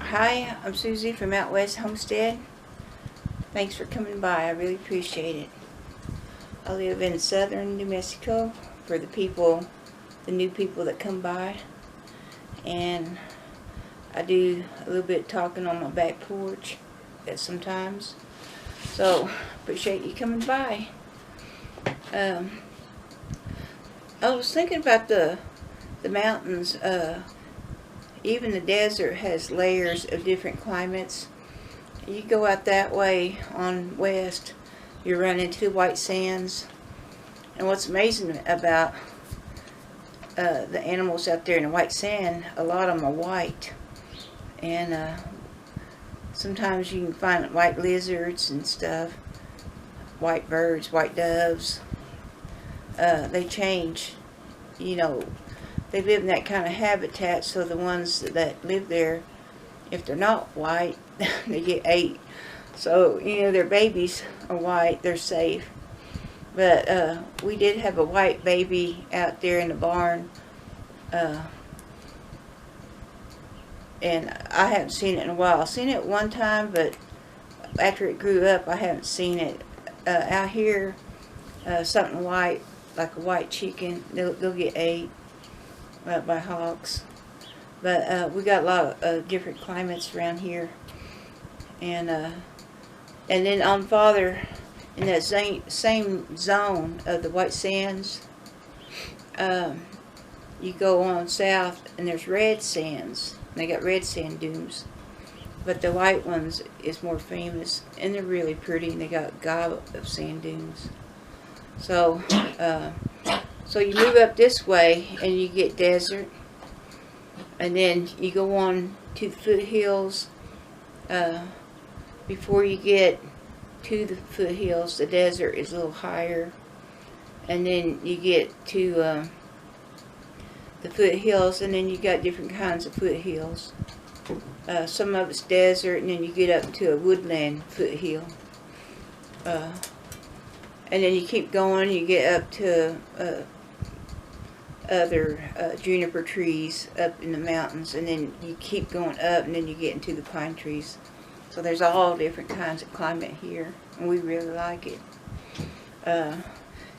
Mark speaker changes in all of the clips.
Speaker 1: Hi, I'm Susie from out west Homestead. Thanks for coming by. I really appreciate it. I live in southern New Mexico for the new people that come by. And I do a little bit of talking on my back porch sometimes. So, appreciate you coming by. I was thinking about the mountains. Even the desert has layers of different climates. You go out that way on west, you run into the white sands. And what's amazing about the animals out there in the white sand, a lot of them are white. And sometimes you can find white lizards and stuff, white birds, white doves. They change, you know. They live in that kind of habitat, so the ones that live there, if they're not white, they get ate. So, you know, their babies are white, they're safe. But we did have a white baby out there in the barn. And I haven't seen it in a while. I've seen it one time, but after it grew up, I haven't seen it. Out here, something white, like a white chicken, they'll get ate by hawks. But we got a lot of different climates around here. And then on farther, in that same zone of the white sands, you go on south and there's red sands. They got red sand dunes. But the white ones is more famous, and they're really pretty, and they got a gobble of sand dunes. So, so you move up this way and you get desert, and then you go on to the foothills. Before you get to the foothills, the desert is a little higher, and then you get to the foothills, and then you got different kinds of foothills. Some of it's desert, and then you get up to a woodland foothill. And then you keep going, you get up to other juniper trees up in the mountains, and then you keep going up, and then you get into the pine trees. So there's all different kinds of climate here, and we really like it.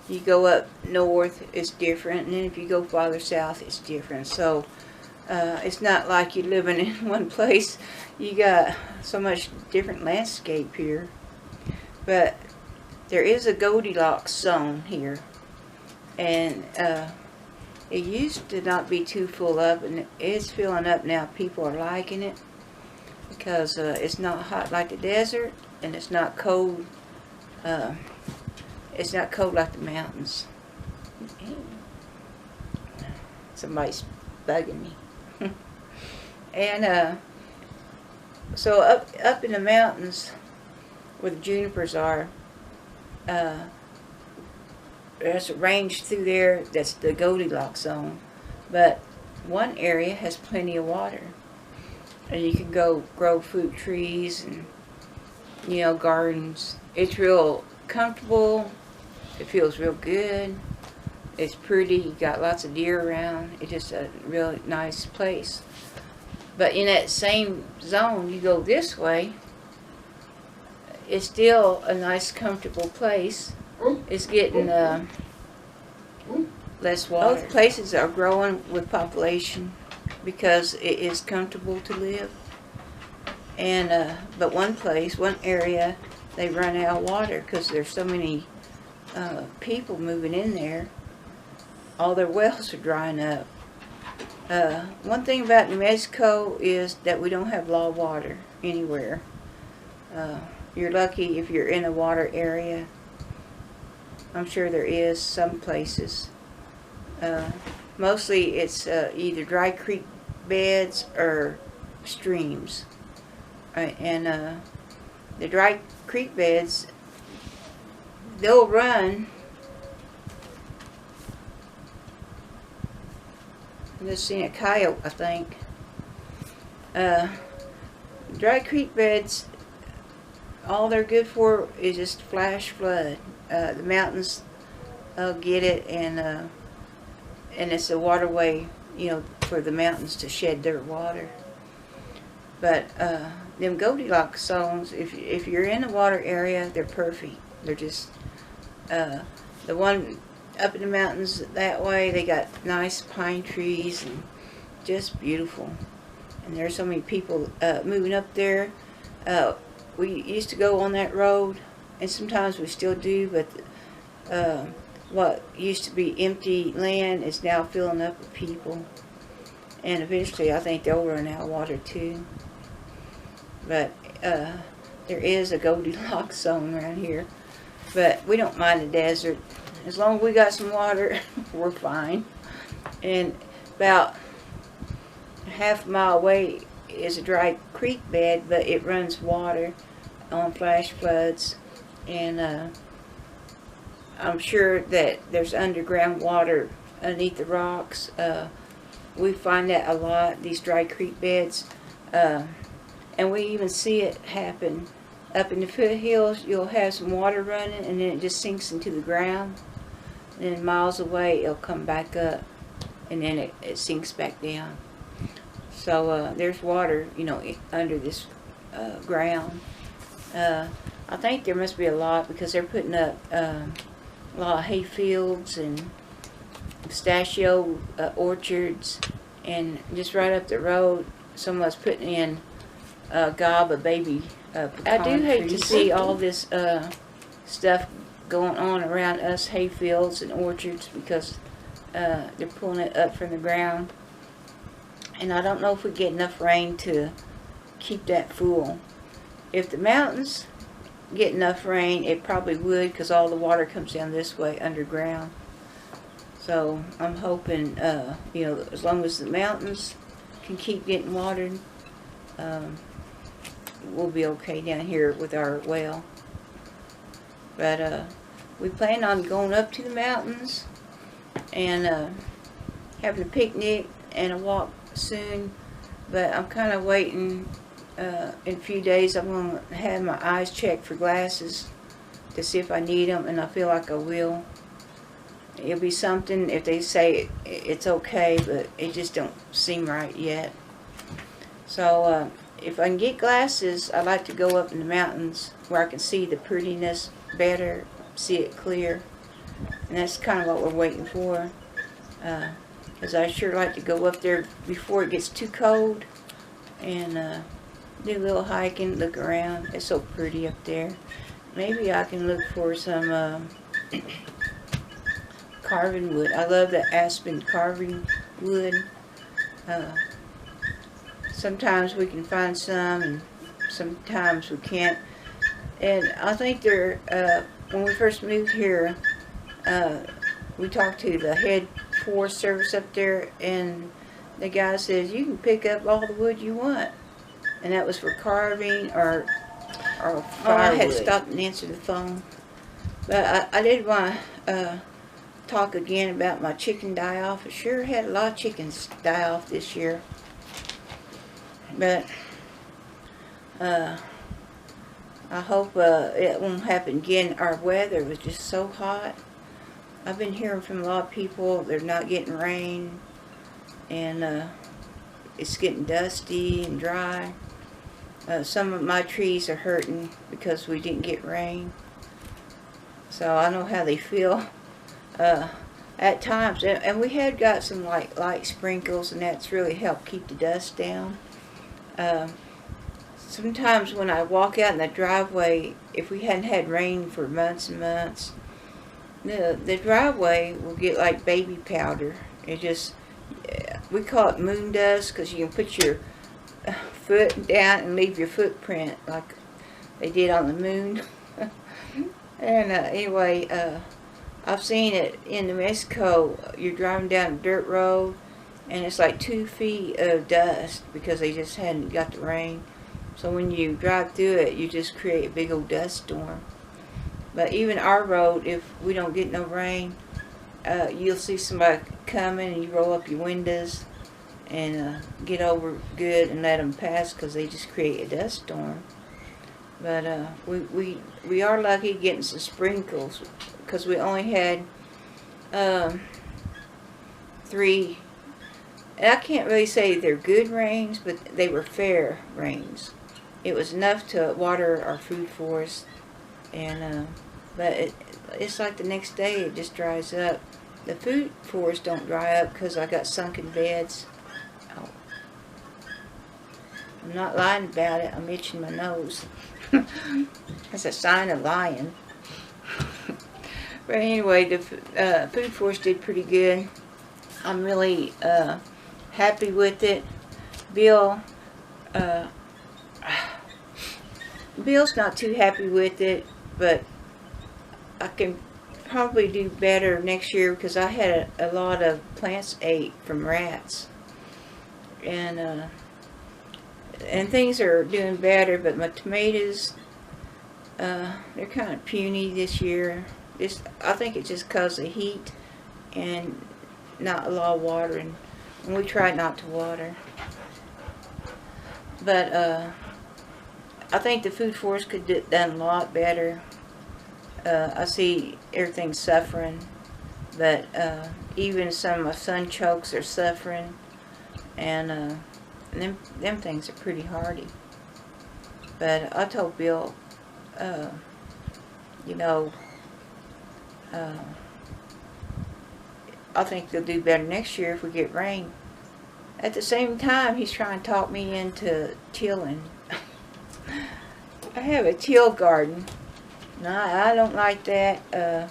Speaker 1: You go up north, it's different, and then if you go farther south, it's different. So it's not like you're living in one place. You got so much different landscape here. But there is a Goldilocks zone here, and it used to not be too full up, and it's filling up now. People are liking it because it's not hot like the desert, and it's not cold. It's not cold like the mountains. Somebody's bugging me. And so up in the mountains where the junipers are, there's a range through there that's the Goldilocks zone. But one area has plenty of water, and you can go grow fruit trees and, you know, gardens. It's real comfortable. It feels real good. It's pretty. You got lots of deer around. It's just a really nice place. But in that same zone, you go this way, it's still a nice, comfortable place. It's getting less water. Both places are growing with population because it is comfortable to live. And but one area, they run out of water because there's so many people moving in there. All their wells are drying up. One thing about New Mexico is that we don't have law water anywhere. You're lucky if you're in a water area. I'm sure there is some places. Mostly it's either dry creek beds or streams. And the dry creek beds, they'll run. I just seen a coyote, I think. Dry creek beds, all they're good for is just flash flood. The mountains get it, and it's a waterway, you know, for the mountains to shed their water. But them Goldilocks zones, if you're in the water area, they're perfect. They're just the one up in the mountains that way. They got nice pine trees and just beautiful. And there's so many people moving up there. We used to go on that road, and sometimes we still do, but what used to be empty land is now filling up with people. And eventually I think they'll run out of water too. But there is a Goldilocks zone around here. But we don't mind the desert. As long as we got some water, we're fine. And about half a mile away is a dry creek bed, but it runs water on flash floods. And I'm sure that there's underground water underneath the rocks. We find that a lot, these dry creek beds. And we even see it happen. Up in the foothills, you'll have some water running, and then it just sinks into the ground. And then miles away, it'll come back up, and then it sinks back down. So there's water, you know, under this ground. I think there must be a lot, because they're putting up a lot of hay fields and pistachio orchards, and just right up the road, someone's putting in a gob of baby I do hate to see all this stuff going on around us hay fields and orchards, because they're pulling it up from the ground, and I don't know if we get enough rain to keep that full. If the mountains get enough rain, it probably would, because all the water comes down this way underground. So I'm hoping, you know, as long as the mountains can keep getting watered, we'll be okay down here with our well. But we plan on going up to the mountains and having a picnic and a walk soon. But I'm kind of waiting. In a few days, I'm going to have my eyes checked for glasses to see if I need them, and I feel like I will. It'll be something if they say it's okay, but it just don't seem right yet. So if I can get glasses, I'd like to go up in the mountains where I can see the prettiness better, see it clear. And that's kind of what we're waiting for. Because I sure like to go up there before it gets too cold and do a little hiking, look around. It's so pretty up there. Maybe I can look for some carving wood. I love the aspen carving wood. Sometimes we can find some, and sometimes we can't. And I think they're, when we first moved here, we talked to the head Forest Service up there, and the guy says you can pick up all the wood you want. And that was for carving or firewood. Oh, I had to stop and answer the phone. But I did want to talk again about my chicken die-off. I sure had a lot of chickens die off this year. But I hope it won't happen again. Our weather was just so hot. I've been hearing from a lot of people they're not getting rain, and it's getting dusty and dry. Some of my trees are hurting because we didn't get rain. So I know how they feel at times. And we had got some light sprinkles, and that's really helped keep the dust down. Sometimes when I walk out in the driveway, if we hadn't had rain for months and months, the driveway will get like baby powder. It just, we call it moon dust, because you can put your foot down and leave your footprint like they did on the moon. And anyway, I've seen it in New Mexico. You're driving down a dirt road, and it's like 2 feet of dust because they just hadn't got the rain. So when you drive through it, you just create a big old dust storm. But even our road, if we don't get no rain, you'll see somebody coming, and you roll up your windows and get over good and let them pass, because they just create a dust storm. But we are lucky getting some sprinkles, because we only had 3 And I can't really say they're good rains, but they were fair rains. It was enough to water our food forest, and but it's like the next day it just dries up. The food forest don't dry up because I got sunken beds. Oh. I'm not lying about it. I'm itching my nose. That's a sign of lying. But anyway, the food forest did pretty good. I'm really happy with it. Bill's not too happy with it, but I can probably do better next year because I had a lot of plants ate from rats, and things are doing better. But my tomatoes, they're kind of puny this year. I think it's just because of heat and not a lot of watering. And we try not to water. But I think the food forest could have done a lot better. I see everything suffering, but even some of my sunchokes are suffering, and them things are pretty hardy. But I told Bill, you know, I think they'll do better next year if we get rain. At the same time, he's trying to talk me into tilling. I have a till garden. No, I don't like that.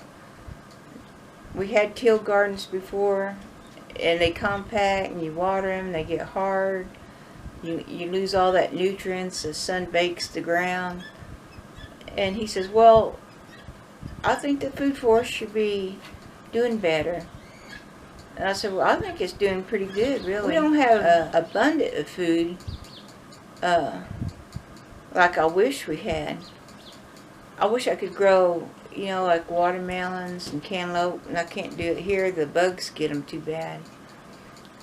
Speaker 1: We had till gardens before, and they compact, and you water them, they get hard. You lose all that nutrients, the sun bakes the ground. And he says, well, I think the food forest should be doing better. And I said, well, I think it's doing pretty good, really. We don't have abundant of food like I wish we had. I wish I could grow, you know, like watermelons and cantaloupe, and I can't do it here. The bugs get them too bad.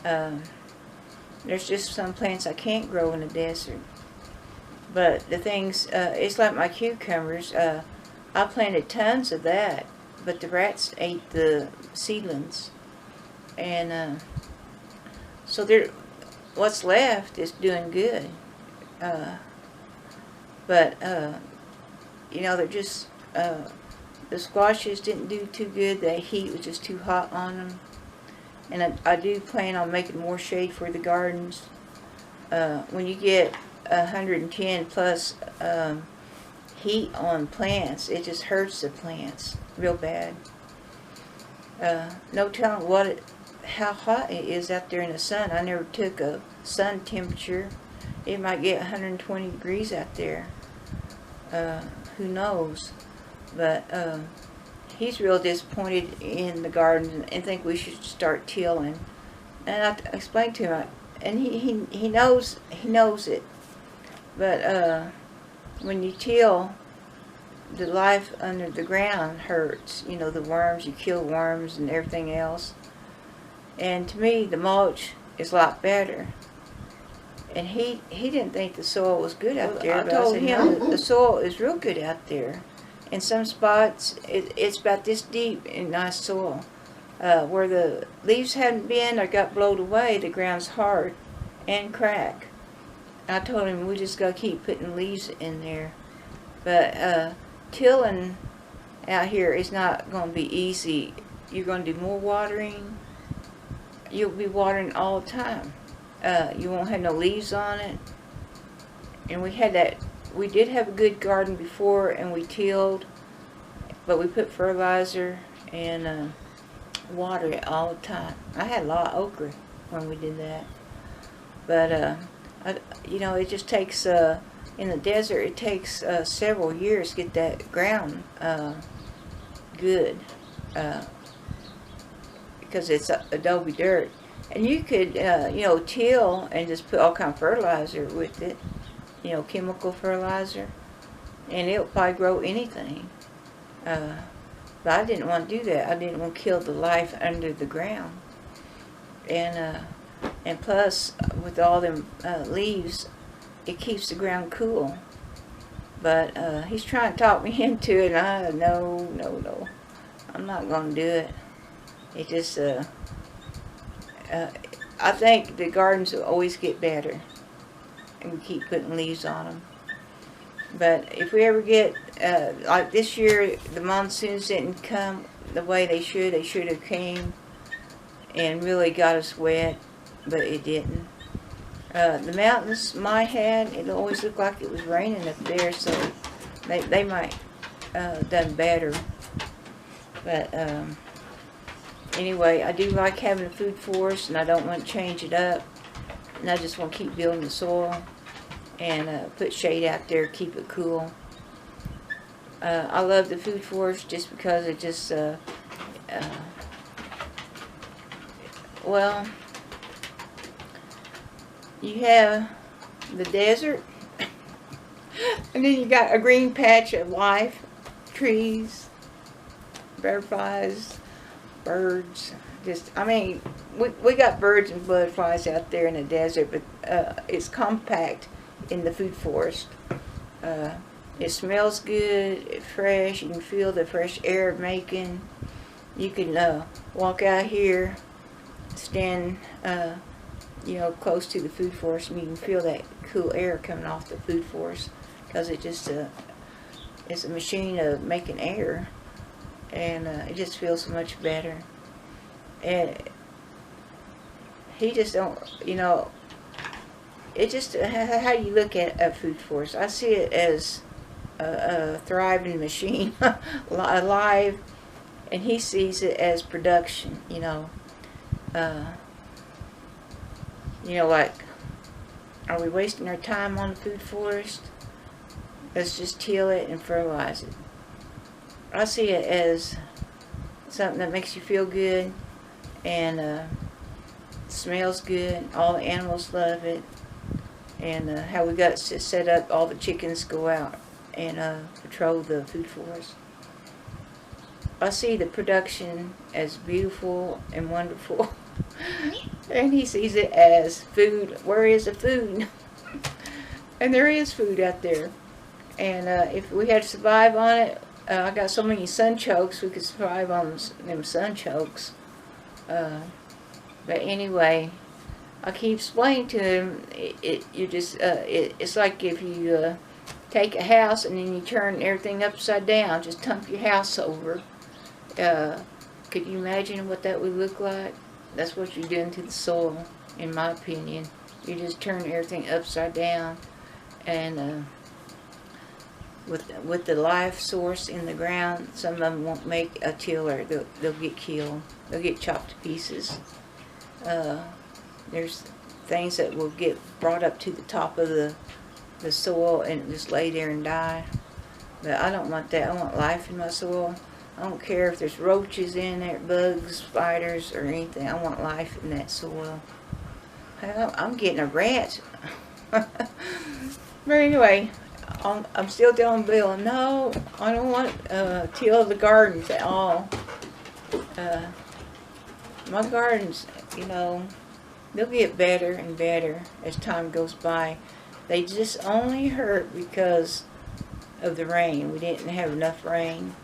Speaker 1: There's just some plants I can't grow in the desert. But the things, it's like my cucumbers. I planted tons of that, but the rats ate the seedlings. And so what's left is doing good. But you know, they're just, the squashes didn't do too good. The heat was just too hot on them. And I do plan on making more shade for the gardens. When you get 110 plus heat on plants, it just hurts the plants real bad. No telling how hot it is out there in the sun. I never took a sun temperature. It might get 120 degrees out there. Who knows? But he's real disappointed in the garden and think we should start tilling. And I explained to him, and he knows it. But when you till, the life under the ground hurts. You know, the worms, you kill worms and everything else. And to me, the mulch is a lot better. And he didn't think the soil was good out there. But I told him that the soil is real good out there. In some spots, it's about this deep in nice soil. Where the leaves hadn't been or got blowed away, the ground's hard and crack. I told him we just got to keep putting leaves in there. But tilling out here is not going to be easy. You're going to do more watering. You'll be watering all the time. You won't have no leaves on it. And we did have a good garden before, and we tilled, but we put fertilizer and water it all the time. I had a lot of okra when we did that. But you know, it just takes in the desert, it takes several years to get that ground good, because it's adobe dirt. And you could, you know, till and just put all kind of fertilizer with it, you know, chemical fertilizer, and it'll probably grow anything. But I didn't want to do that. I didn't want to kill the life under the ground. And plus, with all them leaves, it keeps the ground cool. But he's trying to talk me into it, and no, I'm not going to do it. It just, I think the gardens will always get better, and we keep putting leaves on them. But if we ever get, like this year, the monsoons didn't come the way they should. They should have came and really got us wet, but it didn't. The mountains might have, it always looked like it was raining up there, so they might done better. But anyway, I do like having a food forest, and I don't want to change it up. And I just want to keep building the soil and put shade out there, keep it cool. I love the food forest just because it just, well, you have the desert, and then you got a green patch of life, trees, butterflies, birds. Just, I mean, we got birds and butterflies out there in the desert, but it's compact in the food forest. It smells good, it's fresh, you can feel the fresh air making. You can walk out here, stand you know, close to the food forest, and you can feel that cool air coming off the food forest, because it just it's a machine of making air, and it just feels so much better. And he just don't, you know, it just how you look at a food forest. I see it as a thriving machine, alive, and he sees it as production. You know, like, are we wasting our time on the food forest? Let's just till it and fertilize it. I see it as something that makes you feel good, and smells good. All the animals love it, and how we got it set up. All the chickens go out and patrol the food forest. I see the production as beautiful and wonderful, and he sees it as food. Where is the food? And there is food out there, and if we had to survive on it, I got so many sunchokes, we could survive on them sunchokes. But anyway, I keep explaining to him, it's like if you take a house and then you turn everything upside down, just dump your house over. Could you imagine what that would look like? That's what you're doing to the soil, in my opinion. You just turn everything upside down, and with the life source in the ground, some of them won't make a tiller. They'll get killed. They'll get chopped to pieces. There's things that will get brought up to the top of the soil and just lay there and die. But I don't want that. I want life in my soil. I don't care if there's roaches in there, bugs, spiders, or anything. I want life in that soil. I'm getting a rat. But anyway, I'm still telling Bill, no, I don't want to till the gardens at all. My gardens, you know, they'll get better and better as time goes by. They just only hurt because of the rain. We didn't have enough rain,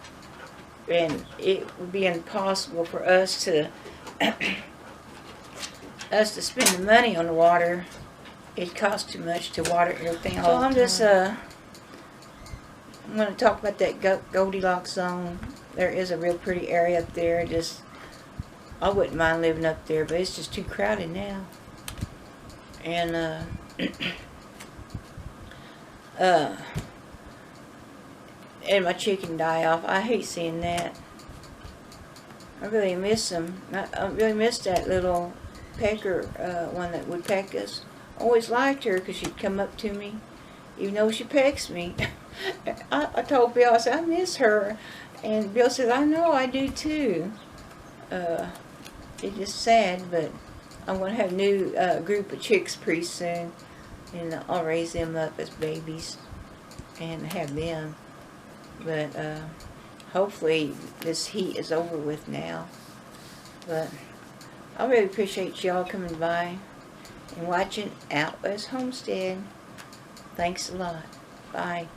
Speaker 1: and it would be impossible for us to spend the money on the water. It costs too much to water everything all the time. So I'm just I'm going to talk about that Goldilocks zone. There is a real pretty area up there. I wouldn't mind living up there, but it's just too crowded now. And and my chicken die off. I hate seeing that. I really miss them. I really miss that little pecker one that would peck us. I always liked her because she'd come up to me, even though she pecks me. I told Bill, I said, I miss her. And Bill said, I know, I do too. It's just sad, but I'm going to have a new group of chicks pretty soon. And I'll raise them up as babies and have them. But hopefully this heat is over with now. But I really appreciate y'all coming by and watching Out West Homestead. Thanks a lot. Bye.